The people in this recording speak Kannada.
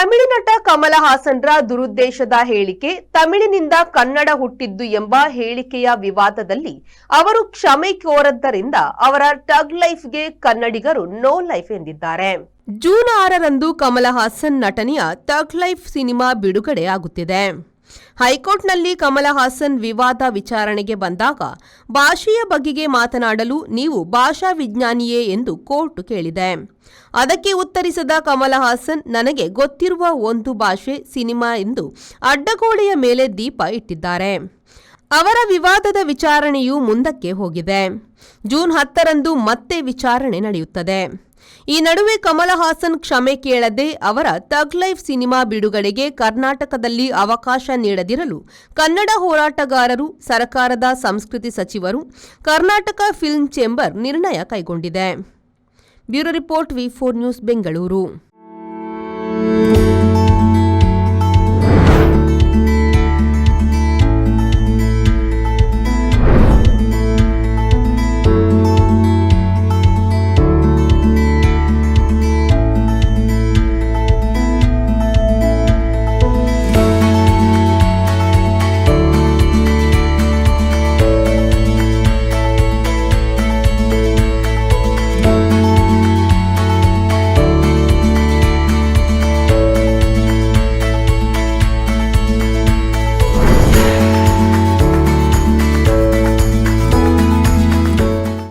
ತಮಿಳು ನಟ ಕಮಲ ಹಾಸನ್ರ ದುರುದ್ದೇಶದ ಹೇಳಿಕೆ ತಮಿಳಿನಿಂದ ಕನ್ನಡ ಹುಟ್ಟಿದ್ದು ಎಂಬ ಹೇಳಿಕೆಯ ವಿವಾದದಲ್ಲಿ ಅವರು ಕ್ಷಮೆ ಕೋರದ್ದರಿಂದ ಅವರ ಟಗ್ ಲೈಫ್ಗೆ ಕನ್ನಡಿಗರು ನೋ ಲೈಫ್ ಎಂದಿದ್ದಾರೆ. ಜೂನ್ 6ರಂದು ಕಮಲ ಹಾಸನ್ ನಟನೆಯ ಟಗ್ ಲೈಫ್ ಸಿನಿಮಾ ಬಿಡುಗಡೆ ಆಗುತ್ತಿದೆ. ಹೈಕೋರ್ಟ್ನಲ್ಲಿ ಕಮಲ ಹಾಸನ್ ವಿವಾದ ವಿಚಾರಣೆಗೆ ಬಂದಾಗ ಭಾಷೆಯ ಬಗೆಗೆ ಮಾತನಾಡಲು ನೀವು ಭಾಷಾ ವಿಜ್ಞಾನಿಯೇ ಎಂದು ಕೋರ್ಟ್ ಕೇಳಿದೆ. ಅದಕ್ಕೆ ಉತ್ತರಿಸಿದ ಕಮಲ ಹಾಸನ್, ನನಗೆ ಗೊತ್ತಿರುವ ಒಂದು ಭಾಷೆ ಸಿನಿಮಾ ಎಂದು ಅಡ್ಡಗೋಡೆಯ ಮೇಲೆ ದೀಪ ಇಟ್ಟಿದ್ದಾರೆ. ಅವರ ವಿವಾದದ ವಿಚಾರಣೆಯು ಮುಂದಕ್ಕೆ ಹೋಗಿದೆ. ಜೂನ್ 10ರಂದು ಮತ್ತೆ ವಿಚಾರಣೆ ನಡೆಯುತ್ತದೆ. ಈ ನಡುವೆ ಕಮಲ ಹಾಸನ್ ಕ್ಷಮೆ ಕೇಳದೆ ಅವರ ಟಗ್ ಲೈಫ್ ಸಿನಿಮಾ ಬಿಡುಗಡೆಗೆ ಕರ್ನಾಟಕದಲ್ಲಿ ಅವಕಾಶ ನೀಡದಿರಲು ಕನ್ನಡ ಹೋರಾಟಗಾರರು, ಸರ್ಕಾರದ ಸಂಸ್ಕೃತಿ ಸಚಿವರು, ಕರ್ನಾಟಕ ಫಿಲ್ಮ್ ಚೇಂಬರ್ ನಿರ್ಣಯ ಕೈಗೊಂಡಿದೆ. ಬ್ಯೂರೋ ರಿಪೋರ್ಟ್, ವಿ4 ನ್ಯೂಸ್, ಬೆಂಗಳೂರು.